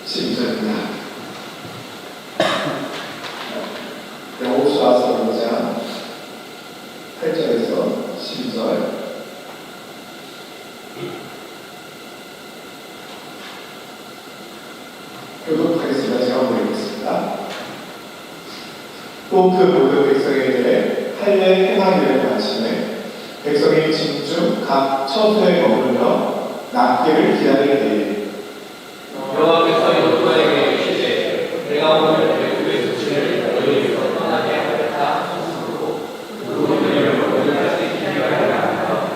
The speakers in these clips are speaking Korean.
12절입니다. 여호수아서 5장 8절에서 12절. 교독하겠습니다. 제가 보이겠습니다. 또 그 모든 백성에게 할례 행하기를 마침에 백성이 집중 각 처소에 머물며 낫기를 기다리되 여호와께서 여호수아에게 이르시되 내가 오늘 애굽의 수치를 너희에게서 떠나게 하겠다 하셨으므로 그들을 너희한테 길갈에 나가며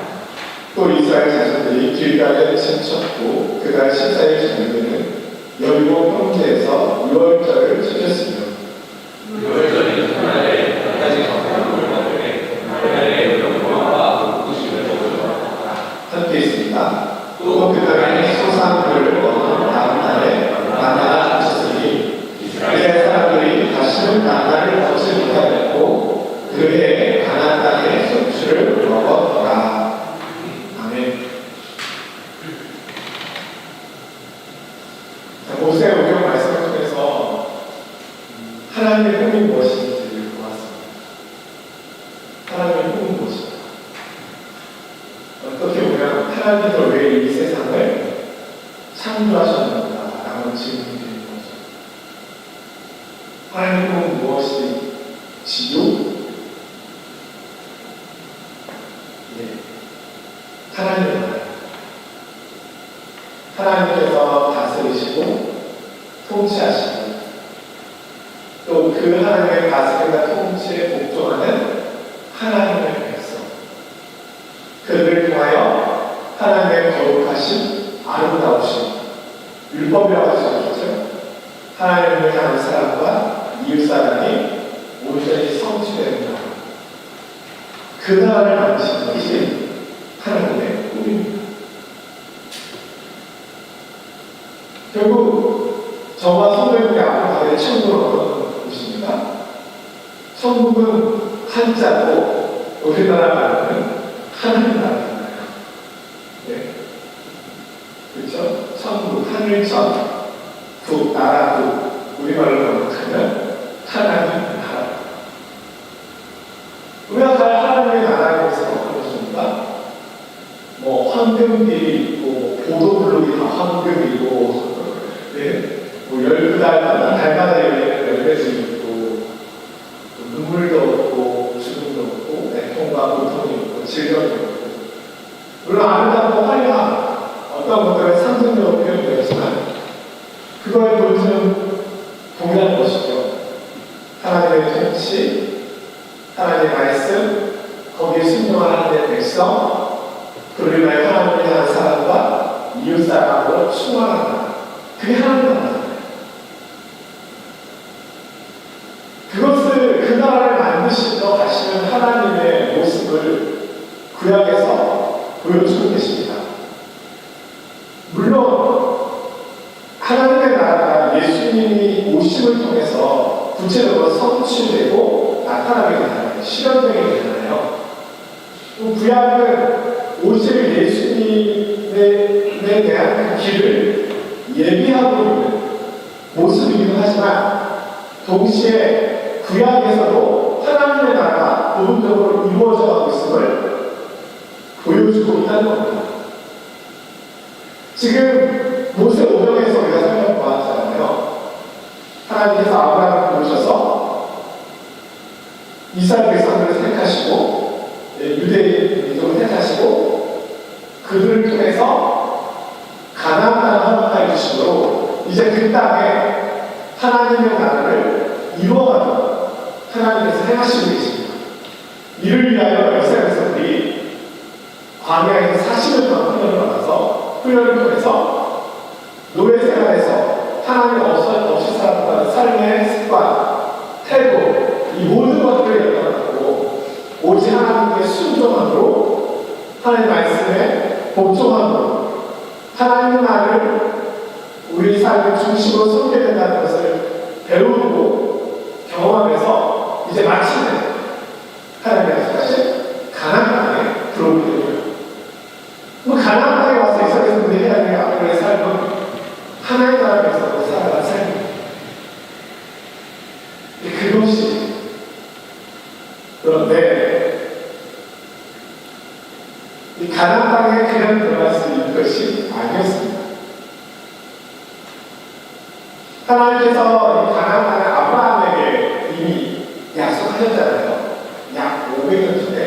또 이스라엘 자손들이 길갈에 침쳤고 그달 14일 저녁에는 여리고 평지에서 유월절을 지켰으며 유월절이 그날에 끝까지 정탐을 먹으되 그날에 여호와와 목구심을 먹으러 함께 있습니다. 또 그들이 소산물을 얻은 다음 날에 만나가 닥쳤으니 이스라엘 사람들이 다시는 만나를 얻지 못하였고 그의 가나안 땅의 소출을 먹었더라. 아멘. 모세의 오경 말씀을 통해서 하나님의 꿈이 무엇인지를 보았습니다. 하나님의 꿈은 무엇인가? 어떻게 보면 하나님께서 왜 이 세상을 창조하셨는가 라는 질문이 되는 거죠. 하나님의 꿈은 무엇이지요? 네. 하나님의 나라. 하나님께서 다스리시고 통치하시고 또 그 하나님의 다스림과 통치에 복종하는 하나님의 백성, 그들을 통하여 하나님의 거룩하신 아름다우신 율법이라고 할 수 있겠죠. 하나님을 향한 사랑과 이웃사랑이 온전히 성취되는 나라, 그 나라를 만드시는 것이 하나님의 꿈입니다. 결국 저와 성도님이 앞으로 가게 될 천국은 어떤 곳입니까? 천국은 한자고 우리나라 말로는 하나님 나라잖아요. 네. 그렇죠? 천국, 하늘천, 국, 나라, 국, 우리말로 번역하면 하나님 나라. 우리가 갈 하나님의 나라에 대해서 어떤 것입니까? 뭐 황금길이 있고 보도블록이 다 황금이고 네? 뭐 12달마다 달마다 열리는 열매도 있고 눈물도 없고 죽음도 없고 애통과 고통이 있고 질병이 있고 물론 아름답고 화려한 어떤 것들은 상징적으로 표현되었지만 그거의 본질은 동일한 것이죠. 하나님의 통치, 하나님의 말씀, 거기에 순종한 하나님의 백성, 그를 위하여 하나님을 향한 사랑과 이웃사랑으로 충만한다. 그게 하나님의 나라잖아요. 그것을 그 나라를 만드시러 가시는 하나님의 모습을 구약에서 보여주고 계십니다. 물론 하나님의 나라가 예수님이 오심을 통해서 구체적으로 성취되고 나타나게 되잖아요. 실현되게 되잖아요. 또 구약은 오실 예수님에 대한 그 길을 예비하고 있는 모습이기도 하지만 동시에 구약에서도 하나님의 나라가 부분적으로 이루어져 가고 있음을 보여주고 있다는 겁니다. 지금 모세 오경에서 우리가 살펴보았잖아요. 하나님께서 아브라함을 부르셔서 이스라엘 백성들을 택하시고 유대인 민족을 택하시고 그들을 통해서 가나안 땅을 허락하여 주시므로 이제 그 땅에 하나님의 나라를 이루어가는 하나님께서 행하시고 계십니다. 이를 위하여 이스라엘 백성들이 광야에서 40일 동안 훈련을 받아서 훈련을 통해서 노예 생활에서 하나님 없이 살았던 삶의 습관, 태도, 이 모든 것들을 열어가고 오직 하나님께 순종함으로 하나님 말씀에 복종함으로 하나님 나라를 우리 삶의 중심으로 섬겨야 된다는 것을 배우고 경험하면서 이제 마침내 하나님의 약속하신 가나안 땅에 들어오게 됩니다. 그럼 가나안 땅에 와서 이스라엘 백성들이 해야 될 앞으로의 삶은 하나님 나라에서 살아가는 가나안 땅에 그냥 들어갈 수 있는 것이 아니었습니다. 하나님께서 이 가나안 땅에 아브라함에게 이미 약속하셨잖아요. 약 500년 전에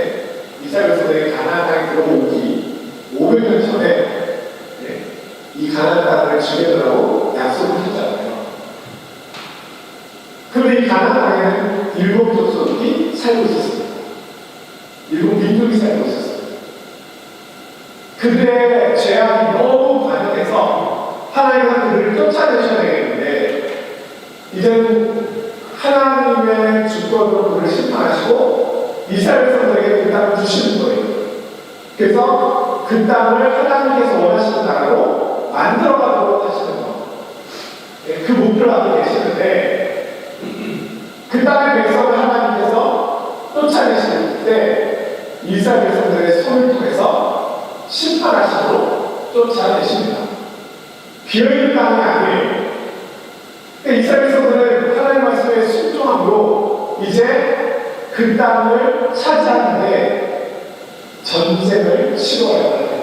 이스라엘 백성들이 가나안 땅에 들어오기 500년 전에 이 가나안 땅을 주겠다고 약속을 하셨잖아요. 그런데 이 가나안 땅에는 7 족속이 살고 있었습니다. 7 민족이 살고 있었습니다. 그들의 죄악이 너무 반영해서 하나님은 그들을 쫓아내셔야 되겠는데 이제는 하나님의 주권으로 그들을 심판하시고 이스라엘 백성들에게 그 땅을 주시는 거예요. 그래서 그 땅을 하나님께서 원하시는 나라로 만들어가도록 하시는 거예요. 그 목표를 하고 계시는데 그 땅의 백성을 하나님께서 쫓아내실 때 이스라엘 백성들의 손을 통해서 심판하시도록 쫓아내십니다. 비어있는 땅이 아니에요. 이스라엘 백성들은 하나님 말씀에 순종함으로 이제 그 땅을 차지하는데 전쟁을 치러야 합니다.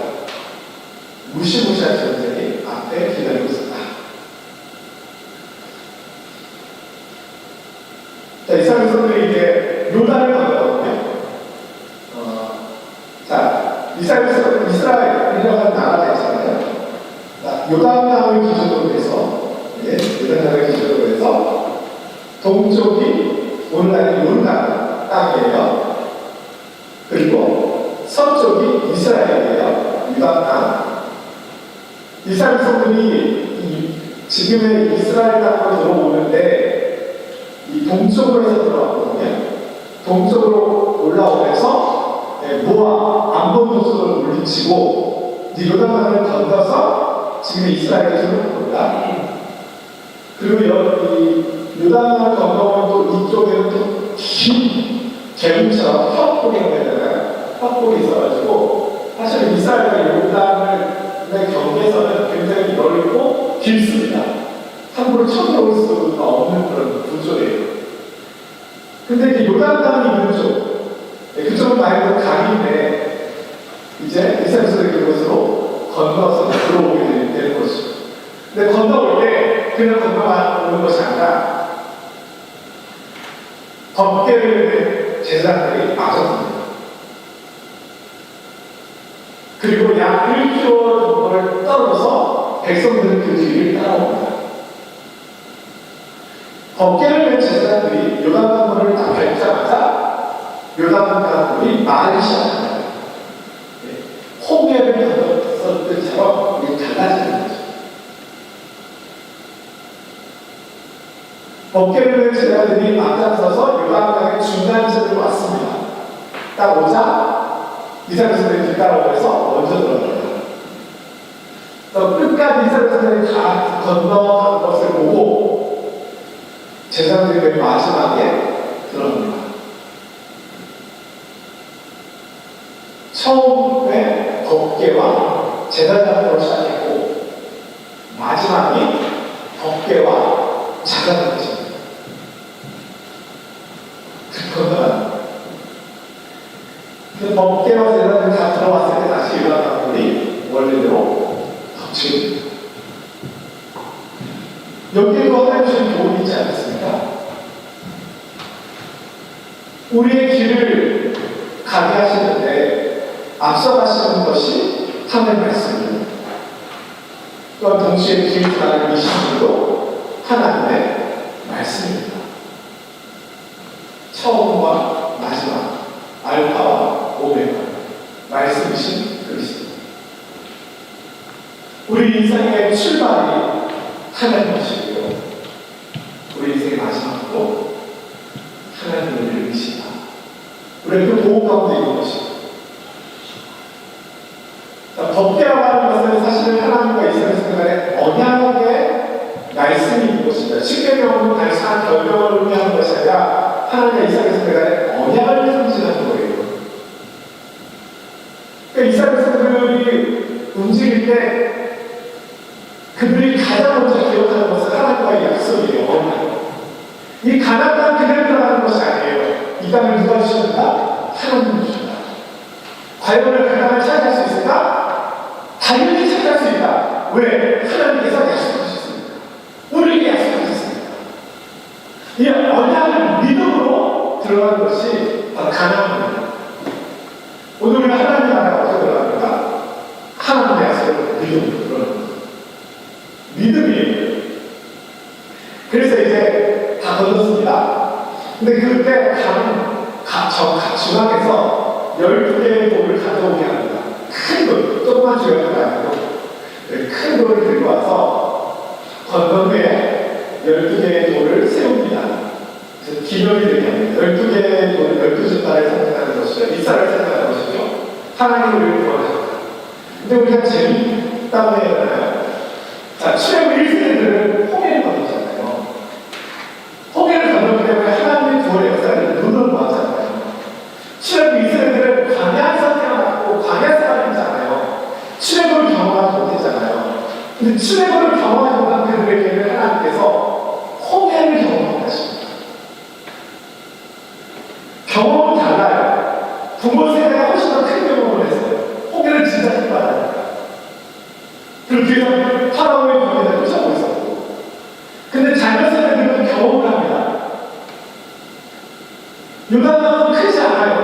무시무시한 전쟁이 앞에 기다리고 있습니다. 자, 이스라엘 백성들이 이제 요단을 건너거든요. 자, 이스라엘이라는 나라가 있잖아요. 요단강을 기준으로 해서, 요단강을 기준으로 해서 동쪽이 오늘날의 요단 땅이에요. 그리고 서쪽이 이스라엘이에요. 유다땅. 이스라엘 백성들이 지금의 이스라엘 땅으로 들어오는데 이 동쪽으로 해서 들어왔거든요. 동쪽으로 올라오면서 모압 암몬 족속을 물리치고 요단강을 건너서 지금 이스라엘에 들어옵니다. 그리고 이 요단강을 건너면 또 이쪽에는 또 긴 계곡처럼 협곡이라고 해야 되나요? 협곡이 있어가지고 사실 이스라엘과 요단의 경계선은 굉장히 넓고 길습니다. 함부로 쳐들어올 수가 없는 그런 구조예요. 근데 요단강이 있는 쪽, 그쪽은 말고 강인데 이제 이스라엘 백성들이 그곳으로 건너서 들어오게 되는 것이죠. 근데 건너올 때 그냥 건너오는 것이 아니라 덮개를 제사장들이 맞았습니다. 그리고 약 1km 정도를 떨어져서 백성들은 그 뒤를 따라옵니다. 덮개를 맨 제사장들이 요단강물을 다 밟자마자 요단강물이 말이 시작합니다. 홍해를 건넜을 때처럼 달라지는 거죠. 덮개를 맨 제사장들이 앞장서서 요단강의 중간지대로 왔습니다. 딱 오자 이스라엘 백성들이 뒤따라오면서 먼저 들어갑니다. 끝까지 이스라엘 백성들이 다 건너간 것을 보고 제사장들이 맨 마지막에 들어갑니다. 처음에 덮개와 제사장으로 시작했고 마지막이 덮개와 제사장이죠. 그러면 그 덮개와 제사장이 다 들어왔을 때 다시 요단강물이 원래대로 덮칩니다. 여기에도 하나님 주신 교훈이 있지 않습니까? 우리의 길을 가게 하시는데 앞서가시는 것이 하나님의 말씀입니다. 또한 동시에 길을 가는 이신도 하나님의 말씀입니다. 처음과 마지막, 알파와 오메가, 말씀이신 그리스도. 우리 인생의 출발이 하나님이시고요. 우리 인생의 마지막도 하나님을 이루시다. 우리의 그 보호 가운데 있는 것입니다. 덮개라고 하는 것은 사실은 하나님과 이스라엘 백성들의 언약의 말씀이 있는 것입니다. 십계명은 단순한 결정을 의미하는 것이 아니라 하나님과 이스라엘 백성들의 언약을 상징하는 거예요. 그러니까 이스라엘 백성들이 움직일 때 그들이 가장 먼저 기억하는 것은 하나님과의 약속이에요. 언약. 이 가나안 땅 그냥 들어가는 것이 아니에요. 이 땅을 누가 주신다? 하나님이 주신다. 과연 그 땅을 차지할 수 있을까? 당연히 찾아갈 수 있다. 왜? 하나님께서 약속하셨습니다. 우리에게 약속하셨습니다. 이 언약을 믿음으로 들어가는 것이 바로 가나안입니다. 오늘 우리가 하나님 나라에 어떻게 들어갑니까? 하나님의 약속을 믿음으로 들어가는 거예요. 믿음이에요. 그래서 이제 다 건넜습니다. 근데 그때 중앙에서 12개의 돌을 가져오게 합니다. 큰 돌, 조그만 주역도 아니고 큰 돌을 들고 와서 건넌 후에 12개의 돌을 세웁니다. 기념이 되게 합니다. 12개의 돌을 12숫자를 상징하는 것이죠. 이스라엘을 상징하는 것이죠. 하나님이 우리를 구원하셨다. 근데 우리가 재밌다고 해야 되나요? 자, 출애굽 1세대들은 홍해를 건너잖아요. 홍해를 건너기 때문에 하나님의 구원의 역사를 눈으로 봤잖아요. 출애굽 2세대들은 광야에서 태어났고 광야 사람이잖아요. 출애굽을 경험하지 못했잖아요. 근데 출애굽을 경험하지 못한 그들에게는 하나님께서 홍해를 경험하게 하십니다. 경험은 달라요. 부모 세대가 훨씬 더 큰 경험을 했어요. 홍해를 진짜 힘받으니까. 그리고 뒤에서 파라오의 군대가 쫓아오고 있었고. 근데 자녀 세대들은 경험을 합니다. 요단강은 크지 않아요.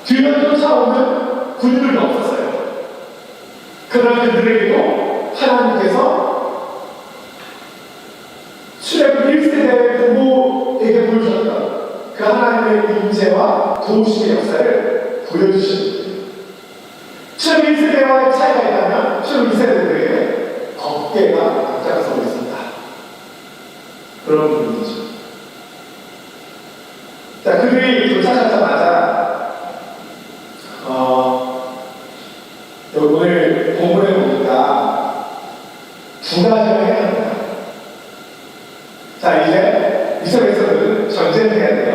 뒤에 쫓아오는 군인들도 없었어요. 그러나 그들에게도 하나님께서 출애굽 1세대의 부모에게 보여주셨던 그 하나님의 임재와 도우심의 역사를 보여주시는 거예요. 출애굽 1세대와의 차이가 있다면 출애굽 2세대들에게 법계가 앞장서고 있습니다. 그런 부분이죠. 자, 그들이 도착하자마자 오늘 본문에 보니까 두 가지를 해야 합니다. 자, 이제 이스라엘에서는 전쟁을 해야 돼요.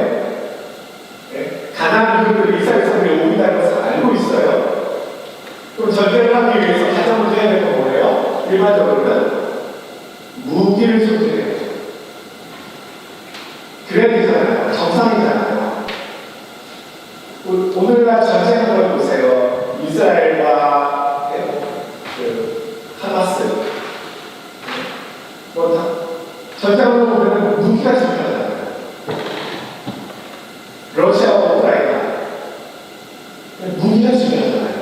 네? 가나안 그들이 이스라엘에서는 오긴다는 것을 알고 있어요. 그럼 전쟁을 하기 위해서 가장 먼저 해야 될 건 뭐예요? 일반적으로는 무기를 소지해야죠. 그래야 되잖아요. 정상이잖아요. 오늘날 전쟁을 걸 보세요. 이스라엘과 하마스. 전쟁으로 보면 무기가 중요하잖아요. 러시아와 우크라이나. 무기가 중요하잖아요.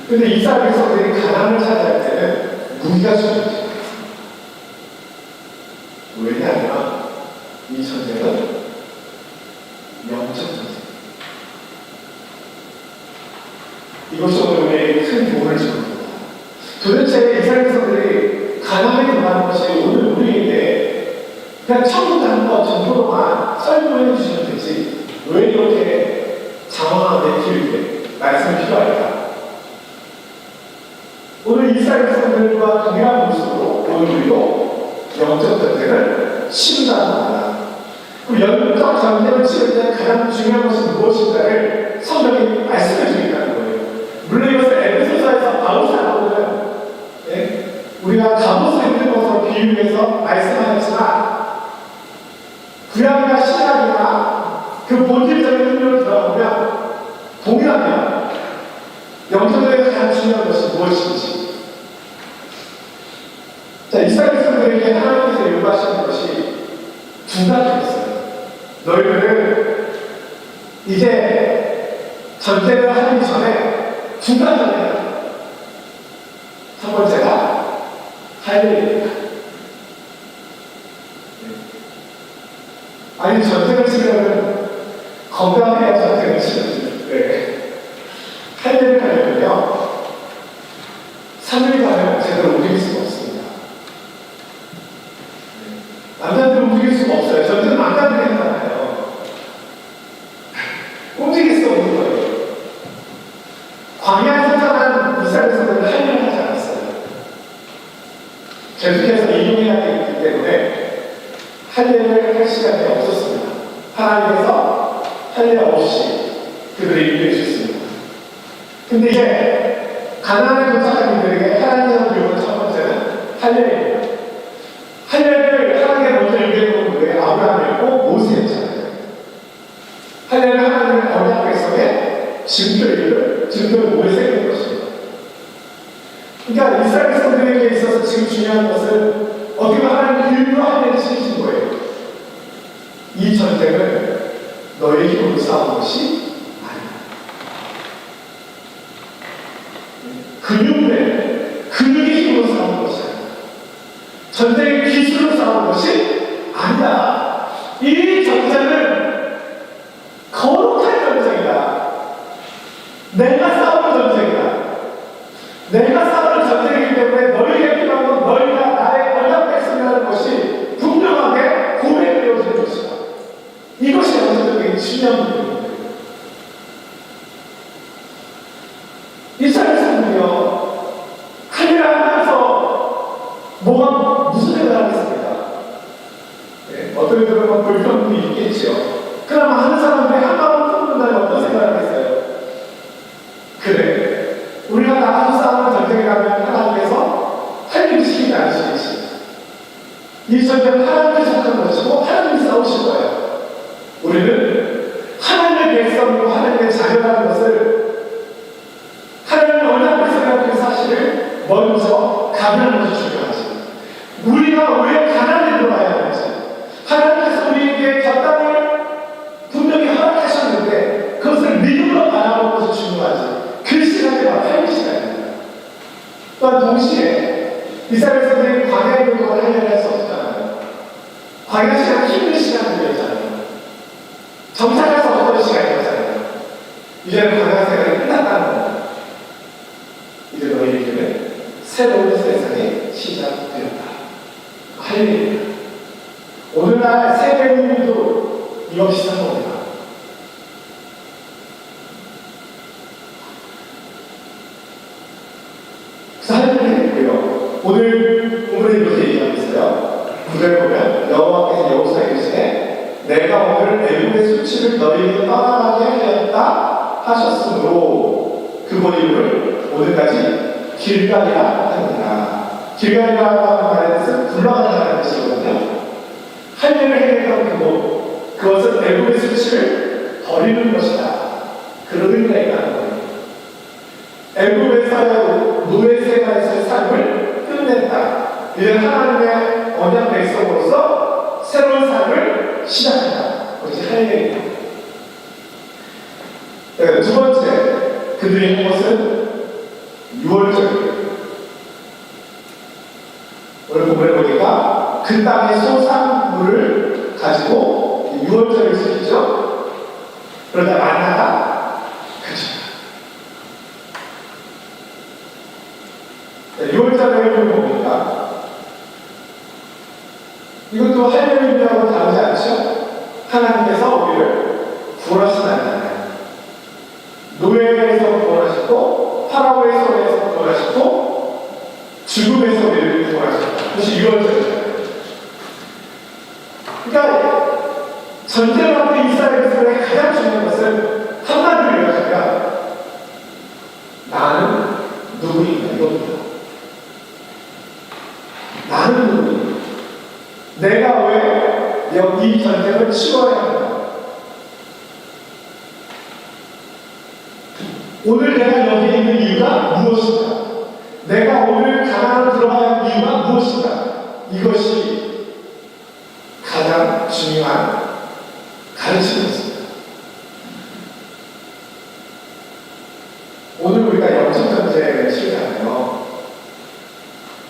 근데 이스라엘 백성들이 가나안을 차지할 때는 무기가 중요하죠. 왜냐하면 이 전쟁은 영적 전쟁. 이것이 오늘 우리에게 큰 교훈을 주는 겁니다. 도대체 이스라엘 백성들이 가나안에 들어가는 것이 오늘 우리에게 그냥 천국 가는 것 정도로만 설명해 주시면 되지 왜 이렇게 장황하게 길게 말씀이 필요할까? 오늘 이스라엘 백성들과 동일한 모습으로 오늘 우리도 영적 전쟁을 치른다는 겁니다. 그럼 영적 전쟁을 치를 때 가장 중요한 것이 무엇인가를 성경이 말씀해 주겠다는 거예요. 물론 이것을 에베소서에서 바로 나오는 우리가 갑옷을 입는 것으로 비유해서 말씀하였지만 구약이나 신약이나 그 본질적인 의미로 들어보면 동일합니다. 영적으로 가장 중요한 것이 무엇인지. 자, 이스라엘 백성들에게 하나님께서 요구하시는 것이 두 가지였어요. 너희들은 이제 전쟁을 하기 전에 두 가지를 해야 돼. 첫 번째가 할례입니다. 아니, 전쟁을 치려면 건강해야 전쟁을 치는데 할례를 하려면요 3일간은 제대로 움직일 수가 없습니다. 남자들은 움직일 수가 없어요. 전쟁은 남자들이 했잖아요. 움직일 수 없는 거예요. 광야에서 태어난 이스라엘 백성들은 할례를 하지 않았어요. 계속해서 이동해야 되기 때문에 할례를 할 시간이 없었습니다. 하나님께서 할례 없이 그들을 인도해 주셨습니다. 근데 이제 가나안에 도착한 이들에게 하나님께서 요구한 첫 번째는 할례입니다. 할례를 하나님께 먼저 인도해 본 왜 아브라함이었고 모세였잖아요. 할례는 하나님의 언약 백성의 증표를 모세에 세우는 것입니다. 전쟁의 기술로 싸우는 것이 아니다. 이 전쟁은 거룩한 전쟁이다. 내가 싸우는 전쟁이다. 내가 싸우는 전쟁이기 때문에 너희에게 필요한 건 너희가 나의 언약 백성이라는 것이 분명하게 고백되어질 것이다. 이것이 영적인 중요한 부분입니다. 이스라엘 성도는요, 칼리를 하면서 뭐가 무슨 생각을 하겠습니까? 네, 어떤 분들은 불평이 있겠죠. 그러나 하는 사람들이 한 마음을 품는다면 어떤 생각을 하겠어요? 그래, 우리가 나가서 싸우는 전쟁이라면 하나님께서 살리기 시키지 않으시겠지. 이 전쟁은 하나님께서 속한 것이고 하나님이 싸우실 거예요. 우리는 하나님의 백성이고 하나님의 자녀라는 것을, 하나님의 언약 백성이라는 그 사실을 먼저 가면하는 것이 중요하지. 우리가 왜 가난에 들어가야 하는지, 하나님께서 우리에게 저 땅을 분명히 허락하셨는데 그것을 믿음으로 바라보는 것이 중요하지. 그 시간이 바로 하나님의 시간입니다. 또한 동시에 이스라엘 백성들이 광야의 운동을 하려고 할 수 없잖아요. 광야 시간은 힘든 시간들이었잖아요. 정착할 수 없던 시간이었잖아요. 이제는 광야 생활이 끝났다는 겁니다. 이제 너희에게는 새로운 세상이 시작되었다. 할렐루야. 오늘날 세계인들도 이거 비슷한 겁니다. 그래서 할렐루야 했고요. 오늘 본문에 이렇게 얘기하고 있어요. 9절 보면 여호와께서 여호수아에게 이르시되 내가 오늘 애굽의 수치를 너희에게 떠나가게 하였다 하셨으므로 그 이름을 오늘까지 길갈이라 합니다. 길갈이라고 하는 말의 뜻은 굴러간다는 뜻이거든요. 할례를 행했던 그것은 애굽의 수치를 버리는 것이다. 그런 의미가 있다는 거예요. 애굽에서의 노예 생활에서의 삶을 끝냈다. 이제 하나님의 언약 백성으로서 새로운 삶을 시작한다. 그것이 할례입니다. 두 번째, 그들이 한 것은 유월절이에요. 오늘 본문에 보니까 그 땅의 소산물을 가지고 유월절을 지키죠. 그러다 만나가 그죠. 유월절을 보니까 이것도 할례의미하고 다르지 않죠? 하나님께서 우리를 구원하신 날이잖아요. 노예에서 구원하시고 파라오의 손에서 구원하시고 죽음에서 우리를 구원하셨다. 그것이 유월절이잖아요. 그러니까 전쟁을 앞둔 이스라엘 백성의 가장 중요한 것은 한마디로 요약하면 나는 누구인가 이겁니다. 나는 누구인가? 내가 왜 이 전쟁을 치러야 하는가? 오늘 내가 여기 있는 이유가 무엇인가? 내가 오늘 가나안으로 들어가야 하는 이유가 무엇인가? 이것이 가장 중요한 가르침이었습니다. 오늘 우리가 영적 전쟁을 치르잖아요.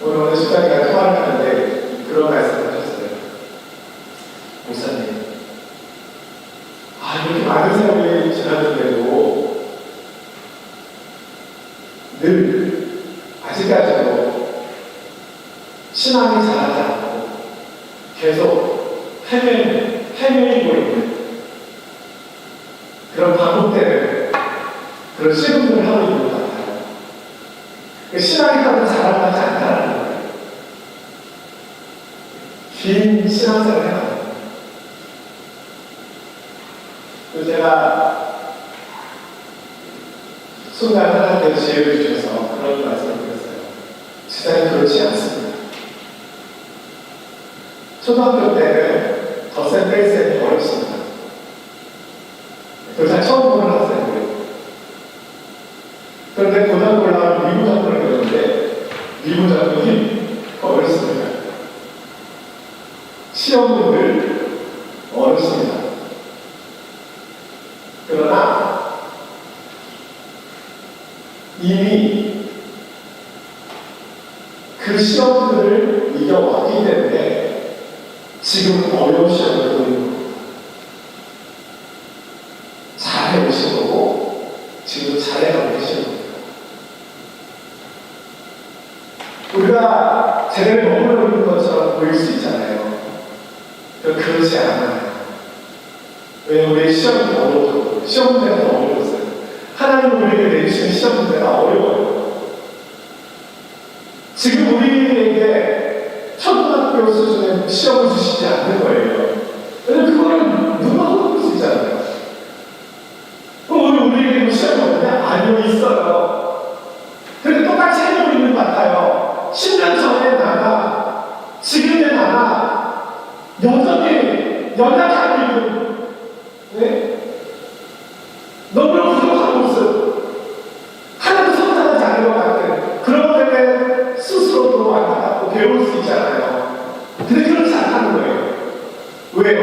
오늘 어느 집사님과 통화를 하는데 그런 말씀을 하셨어요. 목사님, 이렇게 많은 세월이 지났는데도 늘 아직까지도 신앙이 자라지 않고 계속 헤매이고 있는 그런 반복되는 그런 시름들을 하고 있는 것 같아요. 신앙이 가도 자라나지 않다는 거예요. 긴 신앙생활을 해야 합니다. 제가 순간 하나님께서 지혜를 주셔서 그런 말씀을 드렸어요. 세상이 그렇지 않습니다. 초등학교 때는 덧셈 뺄셈이 어렵습니다. 교사 처음 보는 학생이에요. 그런데 고등학교 올라가면 미분작분을 배우는데 미분작분이 어렵습니다. 시험문을 어렵습니다. 그러나 이미 그 시험들을 이겨왔기 때문에 지금 어려운 시험을 보는 잘해오신 거고 지금 잘해가고 계시는 겁니다. 우리가 제대로 머물러 있는 것처럼 보일 수 있잖아요. 그렇지 않아요. 왜냐면 우리의 시험이 어려워졌고 시험 문제가 더 어려웠어요. 하나님 우리에게 내주신 시험 문제가 어려워요. 지금 우리에게 초등학교 수준의 시험을 주시지 않는 거예요. 왜냐면 그거는 누가 볼 수 있잖아요. 그럼 오늘 우리에게 시험이 없냐? 아니요, 있어요. 근데 똑같이 해내고 있는 것 같아요. 10년 전에 나나 지금의 나나 여전히 연약하고 있는 네? 너무 부족한 모습, 하나도 성장하지 않은 것 같은 그런 것 때문에 스스로도 안타깝고 괴로울 수 있잖아요. 근데 그렇지 않다는 거예요. 왜요?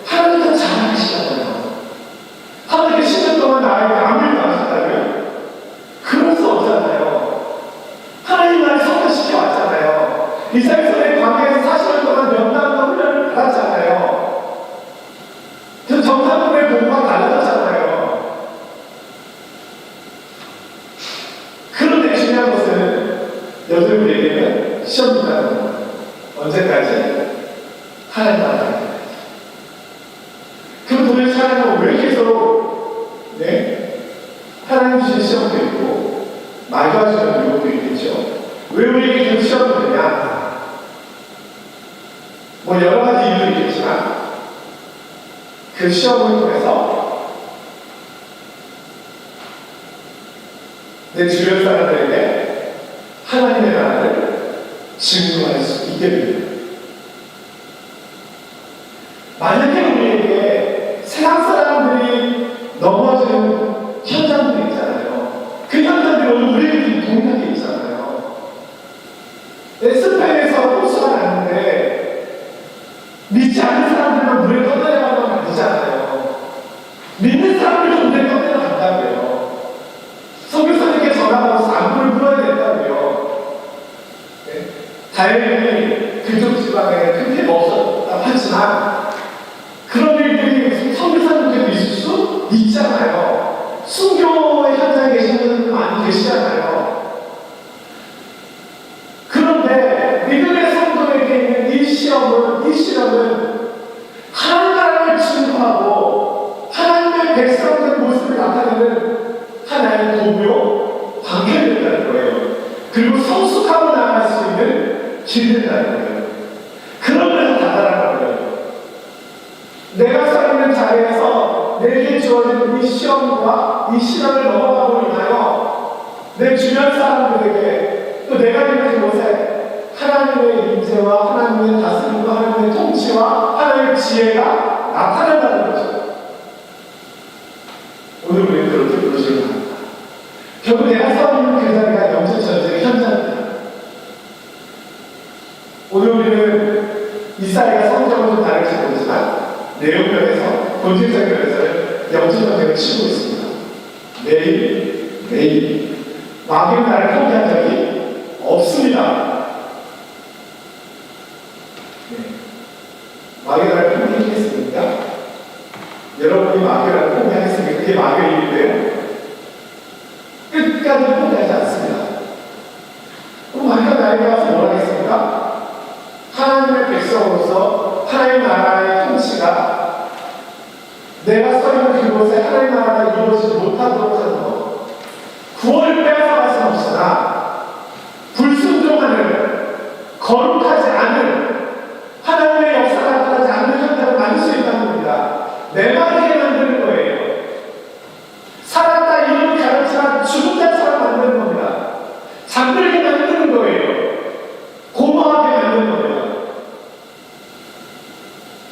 하나님도 잘하시잖아요. 하나님께 10년 동안 나에게 아무 일도 안 하셨다면 그럴 수 없잖아요. 하나님만이 성장시켜 왔잖아요. 이스라엘의 광야에서 40년 동안 명랑과 훈련을 받았잖아요. 그 정상들의 공부가 달라졌잖아요. 그런데 중요한 것은 여전히 우리에게는 시험이라는 거예요. 언제까지? 하나님 나라까지. 그럼 도대체 하나님은 왜 계속 하나님 주신 시험도 있고 말도하시는 유혹도 있겠죠. 왜 우리에게 계속 시험을 주느냐? 뭐 여러 가지 이유도 있겠지만 그 시험을 통해서 내 주변 사람들에게 하나님의 나라를 증거할 수 있게 됩니다. 만약에 우리에게 세상 사람들이 넘어지는 현장들이 있잖아요. 그 현장들이 오늘 우리에게 동일하게 있잖아요. 스페인에서 호수가 났는데 믿지 않는 사람들만 물에 떠내려가면 안 되잖아요. 믿는 사람들도 물에 떠내려간다고요. 선교사님께 전화가 와서 안부를 물어야 된다고요. 다행히 그쪽 지방에 큰 피해가 없었다고 하지만 그런 일들이 선교사님께도 있을 수 있잖아요. 순교의 현장에 계시는 분들 많이 계시잖아요. 그런데 믿음의 성도에게 있는 이 시험은 하나님 나라를 증거하고 하나님의 백성된 모습을 나타내는 하나의 도구요 방편이 된다는 거예요. 그리고 성숙하고 나아갈 수 있는 길이 된다는 거예요. 그런 면에서 다다라는 거예요. 내가 서 있는 자리에서 내게 주어진 이 시험과 이 시련을 넘어가고 인하여 내 주변 사람들에게 또 내가 있는 곳에 하나님의 인재와 하나님의 다스림과 하나님의 통치와 하나님의 지혜가 나타난다는 거죠. 오늘 우리는 그렇게 부르시는 겁니다. 결국 내가 서 있는 그 자리가 영적 전쟁의 현장입니다. 오늘 우리는 이스라엘과 성경은 좀 다를지 모르지만 내용면에서 본질적인 면에서는 영적 전쟁을 치고 있습니다. 매일 마귀는 나를 포기한 적이 없습니다. 마귀가 나를 포기했습니까? 여러분이 마귀를 포기하겠습니까? 그게 마귀의 일인데요. 끝까지 포기하지 않습니다. 그럼 마귀가 나에게 와서 뭘 하겠습니까? 하나님의 백성으로서 하나님 나라의 통치가 내가 서 있는 그곳에 하나님 나라가 이루어지지 못하도록 하는 것, 구원을 빼앗아갈 수는 없으나 불순종하는 거룩하지 않은 하나님의 역사가 나타나지 않는 현장을 만들 수 있다는 겁니다. 내만하게 만드는 거예요. 살았다 이름을 가르치나 죽은 자처럼 만드는 겁니다. 잠들게 만드는 거예요. 고마하게 만드는 겁니다.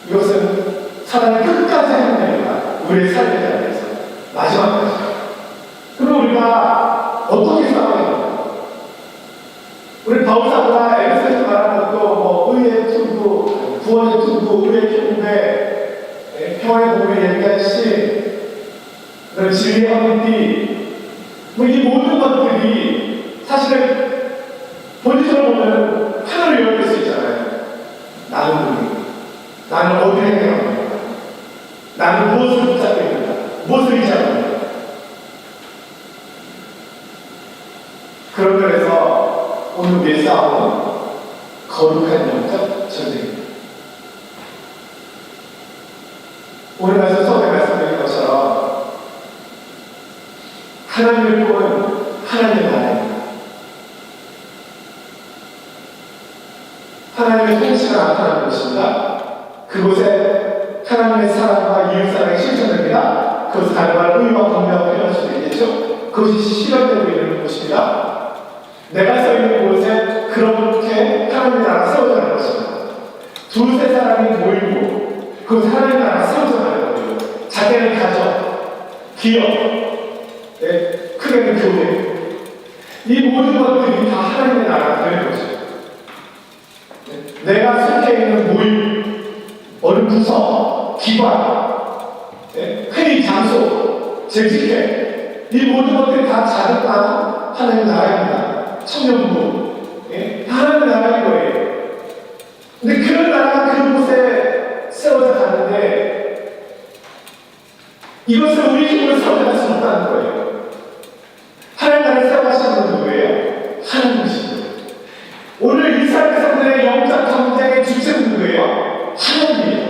이것은 사람이 끝까지 하는 겁니다. 우리의 삶의 자리에서 마지막까지. 그럼 우리가 어떻게 싸워야 합니까? 우리 바울사도가 에베소에서 말하는 것도 의의 투구, 구원의 투구, 의의 경배, 평화의 복을 얘기한 시, 진리의 헌띠, 이 모든 것들이 사실은 본질적으로 보면 거룩한 영적 전쟁입니다. 오늘 말씀 처음에 말씀드린 것처럼 하나님을 보는 하나님의 나라입니다. 하나님의 통치가 나타나는 곳입니다. 그곳에 하나님의 사랑과 이웃사랑이 실천됩니다. 그것은 다른 말 의와 공평을 표현할 수도 있겠죠. 그것이 실현되고 있는 곳입니다. 내가 서 있는 곳에 그렇게 하나님의 나라가 세워져가는 것입니다. 두세 사람이 모이고 그 하나님의 나라가 세워져가는 거예요. 작게는 가정, 기업, 크게는 교회. 이 모든 것들이 다 하나님의 나라가 되는 것입니다. 내가 속해 있는 모임, 어느 부서, 기관, 회의 장소, 재직회, 이 모든 것들이 다 자극하는 하나님의 나라입니다. 청년부, 다 하나님의 나라인 거예요. 근데 그런 나라가 그곳에 세워져 가는데 이것을 우리 힘으로 세워갈 수 없다는 거예요. 하나님 나라를 세워가시는 분 누구예요? 하나님이십니다. 오늘 이스라엘 백성들의 영적 전쟁의 주체는 누구예요? 하나님이에요.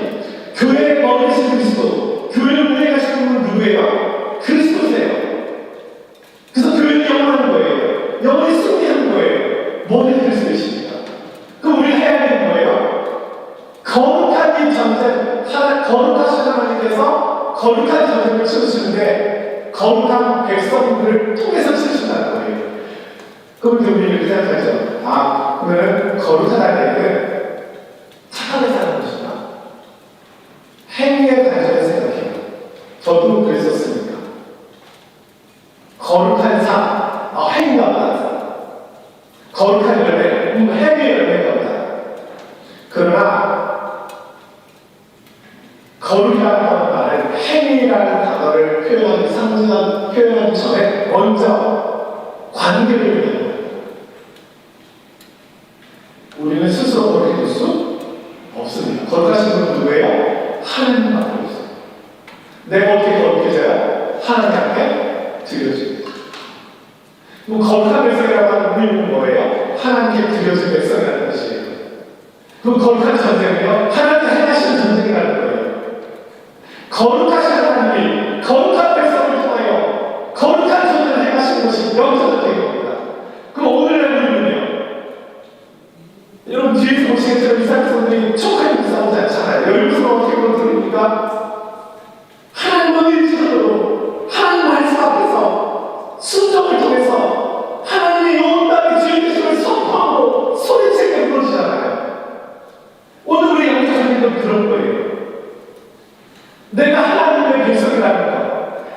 교회에 머무르신 그리스도, 교회를 운행하시는 분은 누구예요? 그리스도세요. 그래서 교회는 영원한 거예요. 영원히 승리하는 거예요. 모든 그리스도이십니다. 그럼 우리가 해야 되는 거예요? 거룩한 이 전쟁, 거룩하신 하나님께서 거룩한 전쟁을 치르시는데 거룩한 백성들을 통해서 치르신다는 거예요. 그럼 우리는 이렇게 생각하죠. 아, 그러면 거룩하다는 얘기는 착하게 사는 것이다. 행위에 관해서 생각해요. 저도 그랬었으니까. 거룩한 삶, 행위가 많아서. 거룩한 열매, 행위의 열매가 없다. 그러나 거룩이라는 말은 행위라는 단어를 표현하기 전에 먼저 관계를 얘기해요. 우리는 스스로 거룩해질 수 없습니다. 거룩하신 분은 누구예요? 하나님 앞에 있어요. 내가 어떻게 거룩해져요? 하나님 앞에 드려집니다. 거룩한 백성이라고 하는 의미는 뭐예요? 하나님께 드려진 백성이라는 것이에요. 그 거룩한 전쟁은요, 하나님께 행하시는 전쟁이라는 거예요. 거룩하신 하나님이 거룩한 백성을 통하여 거룩한 전쟁을 행하시는 것이 영적 전쟁입니다. 그럼 오늘의 우리는요, 여러분 뒤에서 보시겠지만 이스라엘 백성들이 촉하게 싸우지 않잖아요. 여기서 어떻게 보여드립니까? 하나님은 일지도록 하나님 말씀 앞에서 순종을 통해서 하나님의 영원한 주인 되심을 선포하고 소리치게 부르시잖아요. 오늘 우리 영적인 그런 거예요. 내가 하나님의 백성이라는 것,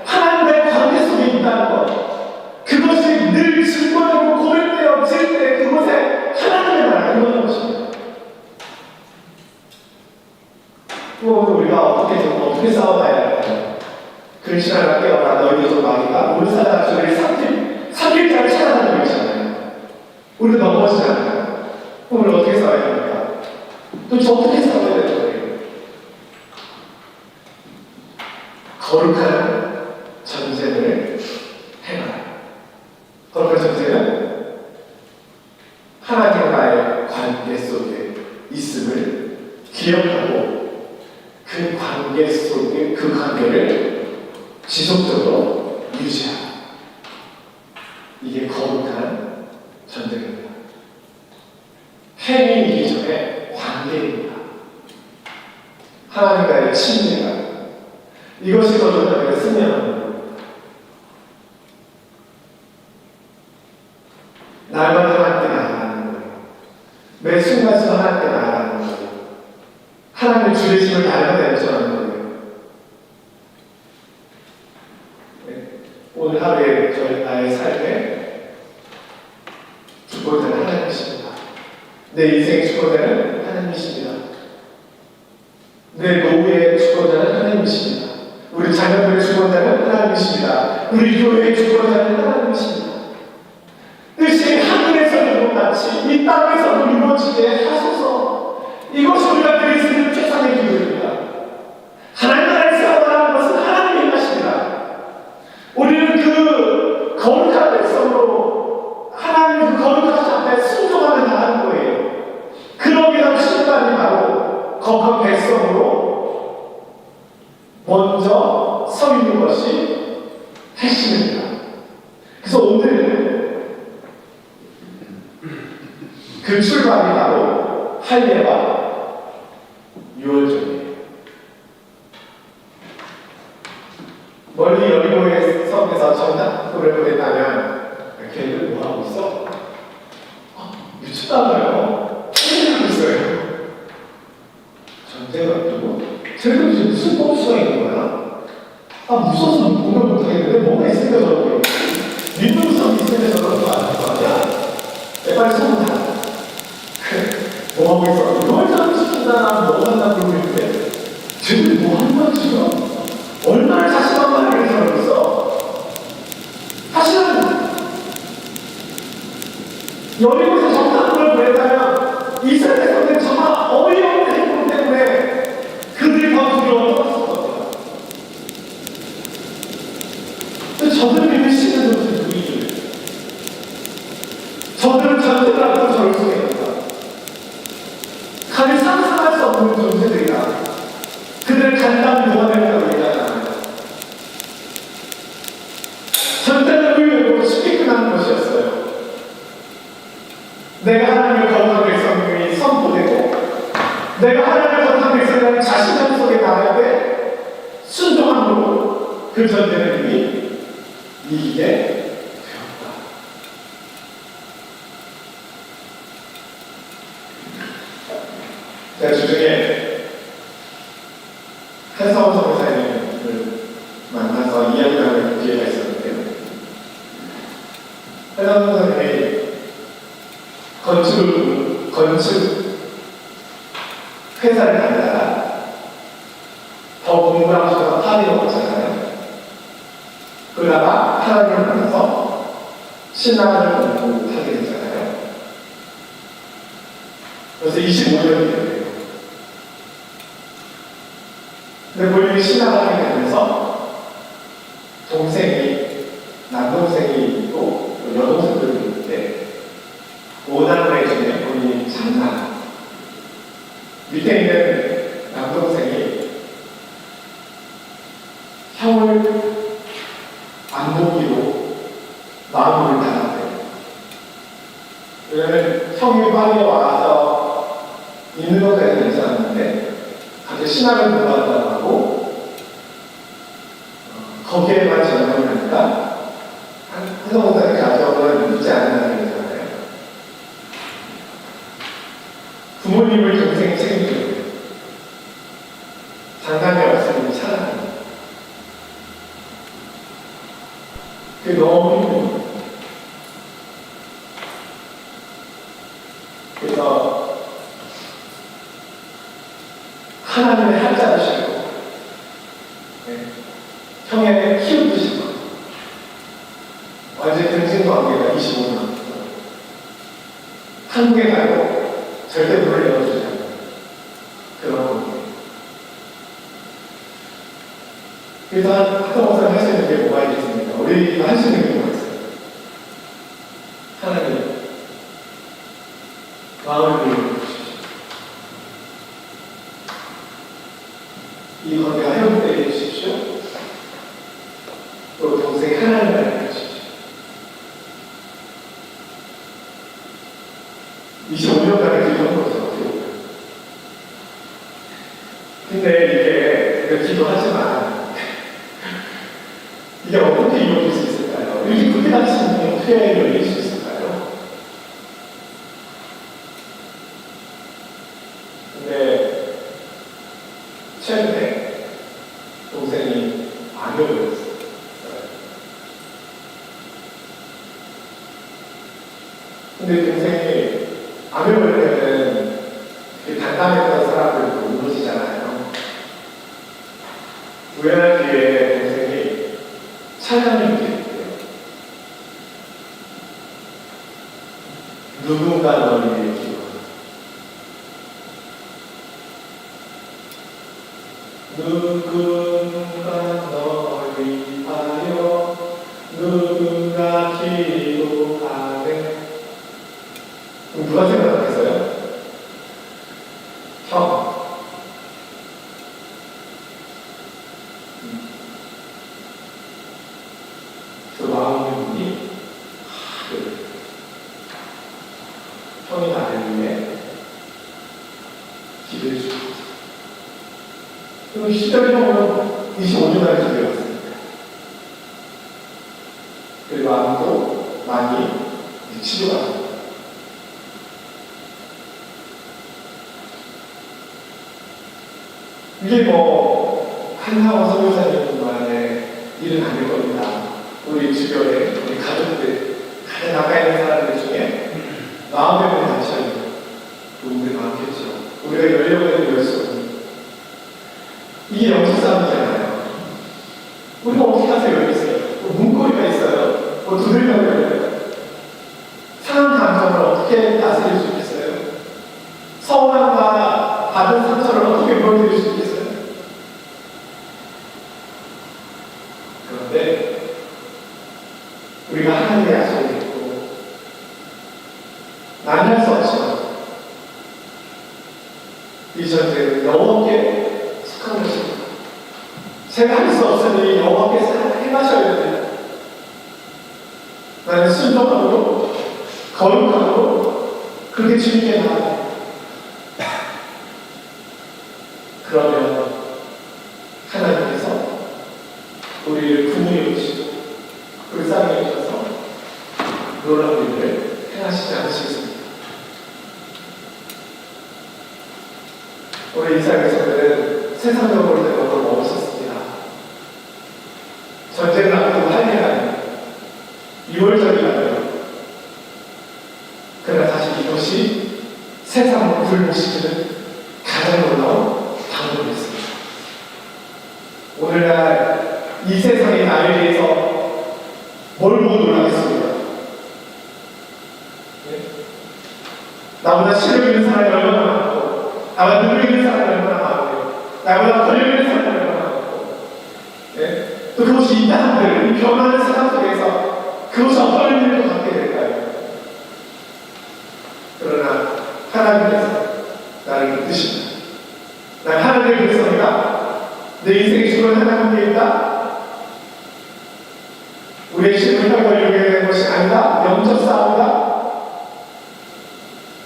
하나님의 관계 속에 있다는 것, 그것이 늘 증거되고 고백되어질 때 그곳에 하나님의 나라가 임하는 것입니다. 오늘 우리가 어떻게 싸워가야 할까요? 그 시간을 깨어나 너희들 좀 막이가 우리 사람들이 3일짜리 찾아다니고 있잖아요. 우리도 넘어지잖아요. 그럼 우리 어떻게 싸워야 됩니까? 도대체 어떻게 싸워야 되는 거예요? 거룩한 전쟁을 행하라. 거룩한 전쟁은 하나님과의 관계 속에 있음을 기억하고 그 관계 속에 그 관계를 지속적으로 유지하라. 이게 거룩한 전쟁입니다. 행위이기 전에 관계입니다. 하나님과의 친밀감, 이것이 거룩한 승리하는 겁니다. 날마다 하나님께 나아가는 거예요. 매 순간순간 하나님께 나아가는 거예요. 하나님의 주되심을 날마다 연주하는 거예요. 오늘 하루에 나의 삶에 주권자는 하나님이십니다. 내 인생의 주권자는 하나님이십니다. 내 노후의 주권자는 하나님이십니다. 우리 자녀들의 주권자는 하나님이십니다. 우리 교회의 주권자는 하나님이십니다. 뜻이 하늘에서도 같이 이 땅에서도 이루어지게 하소서. 이것이 우리가 드릴 수 있는 최선의 기도입니다. 하나님 나라를 세워가는 것은 하나님의 것입니다. 우리는 그 거룩한 백성으로 하나님 그 거룩하신 앞에 순종하며 나가는 거예요. 그 거룩한 백성으로 먼저 서 있는 것이 핵심입니다. 그래서 오늘 그 출발이 바로 할례와 유월절이에요. 멀리 여리고의 섬에서 전당포를 보냈다면 걔들 뭐 하고 있어? 미쳤다고요. 하고 있어요. 전쟁을 앞두고 쟤들 지금 무슨 꼼수가 있는 거야? 무서워서 공격 못하겠는데 뭐가 있으니까 저렇게 민둥성 있으면 저런 거 아닐 거 아니야? 빨리 손을 다 뭐 하고 있어? 이걸 잘못시킨다 뭐 한다 그러고 있는데 쟤들 뭐 하는 거야 지금? 얼마나 자신한 말을 이렇게 하고 있어? 사실은 여리고에서 정탐꾼을 보냈다면 이스라엘 백성들은 정말 어이없는 행동 때문에 그들이 더 두려워했을 것 같아요. 근데 저들은 믿을 수 있는 것은 우리들. 저들은 전쟁을 앞두고 저를 속입니다. 감히 상상할 수 없는 존재들이다. 그들을 간단히 모아낸다고 얘기하잖아요. 전쟁을 의외로 쉽게 끝나는 것이었어요. 내가 하나님을 거룩한 백성이 선포되고 내가 하나님을 거룩한 백성이라는 자신감 속에 나갈 때 순종함으로 그 전쟁을 이미 이기게 되었다. 제가 주중에 한성원 선교사님을 만나서 이야기하는 기회가 있었는데요. 한성원 선생님이 건축 회사를 다니다가 더 공부하고 싶어서 파리로 갔잖아요. 그러다가 하나님을 만나서 신앙을 공부하게 됐잖아요. 그래서 25년이 됐어요. 근데 본인이 신앙을 하게 되면서 동생이, 남동생이 있고 여동생들이 있는데 오남매 중에 본인이 장남, 밑에 있는 남동생이 형을 안 보기로 마음을 닫았대요. 왜냐면 형이 파리에 와서 있는 것까지 괜찮았는데 갑자기 신앙을 공부한다고 하고 거기에만 전념을 하니까 한성목사님 가정은 믿지 않는다는 얘기잖아요. 부모님을 동생이 책임져요. 장남이 없으니 차라리. 그게 너무 힘들어요. 그래서 하나님의 한자를 주시고 형의 키우듯이 완전히 등신관계가 25년 한국에 가고 절대 문을 열어주지 않는 그런 관계. 그래서 학교 목사님 할 수 있는 게 뭐가 있겠습니까? 우리가 할 수 있는 게 뭐가 있어요? 하나님 마음을 열어주십시오. 이 관계가 회복되게 해주십시오. 또 동생이 하나님을 알게 해주십시오. 25년간의 기도한 거죠. 근데 이게 기도하지만 이게 어떻게 이루어질 수 있을까요? 이렇게 그렇게 다치는 어떻게 열릴 수 있을까요? 근데 최근에 동생이 암을 걸렸어요. 근데 동생이 암을 걸리면은 단단했던 사람들도 무너지잖아요. 우연한 기회에 동생이 찬양을 드렸대요. 누군가 너를 위해 기도한다. 누군가 너를 위하여 누군가 기도하네. 그럼 누가 생각했어요? 형. 기도해 주십시오. 그리고 시절이 보면 25년 안에 기도해왔습니다. 그리고 암도 많이 치료가 됩니다. 이게 뭐 한나와 선교사님만의 일은 아닐 겁니다. 우리 주변에 우리 가족들, 가장 가까이 있는 사람들 중에 마음에 보는 단체는 분들이 많겠죠. 우리가 열려고 해도 열 수 없는 이게 영적 싸움이잖아요. 우리가 어떻게 하세요? 여기 있어요. 뭐 문고리가 있어요. 뭐 두들겨가 열려요. 상한 감정을 어떻게 다스릴 수 있겠어요? 서운함과 받은 상처를 어떻게 물어드릴 수 있겠어요? 그런데 우리가 하나님의 약속을 믿고 만날 수 없지만 이 전쟁은 여호와께 속한 것입니다. 제가 할 수 없으니 여호와께서 행하셔야 됩니다. 나는 순종하고 거룩하고 그렇게 주님께 나아가요. 그러면 하나님께서 우리를 부모해 주시고 불쌍히 여기셔서 놀라운 일을 행하시지 않으시겠습니까? 우리 이스라엘 백성들은 세상적으로 볼 때 너무 멋있었습니다. 전쟁을 앞두고 할 일이 아니에요. 6월절이라고요. 그러나 사실 이것이 세상을 불복시키는 가장 놀라운 방법이었습니다. 오늘날 이 세상의 나에 대해서 뭘 보고 놀라겠습니까? 네? 나보다 실력 있는 사람이 얼마나 많고, 나보다 능력 있는 사람이 얼마나 많고, 나보다 권력 있는 사람이 얼마나 많고, 네? 또 그것이 이 사람들, 이 변하는 세상 속에서 그것이 어떤 의미를 갖게 될까요? 그러나 하나님께서 나를 믿으십니다. 난 하나님의 백성이다. 내 인생의 주는 하나님께 있다. 우리의 신분을 걸리게 되는 것이 아니다. 영적 싸움이다.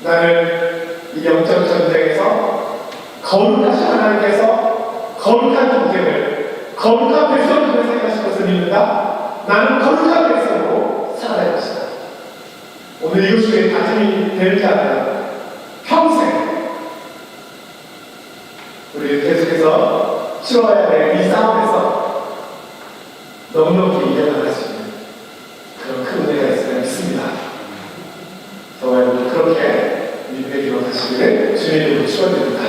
나는 이 영적 전쟁에서 거룩하신 하나님께서 거룩한 동생을 거룩한 백성을 생각하실 것을 믿는다. 나는 거룩한 백성으로 살아갈 것이다. 오늘 이것이 왜 다짐이 되는지 알아요? 평생 우리 계속해서 치러야 될 이 싸움에서 넉넉히 이겨나갈 수 있는 그런 큰 은혜가 있으면 믿습니다. 저와 여러분 그렇게 믿음의 기록 하시기를 주님의 이름으로 축원드립니다.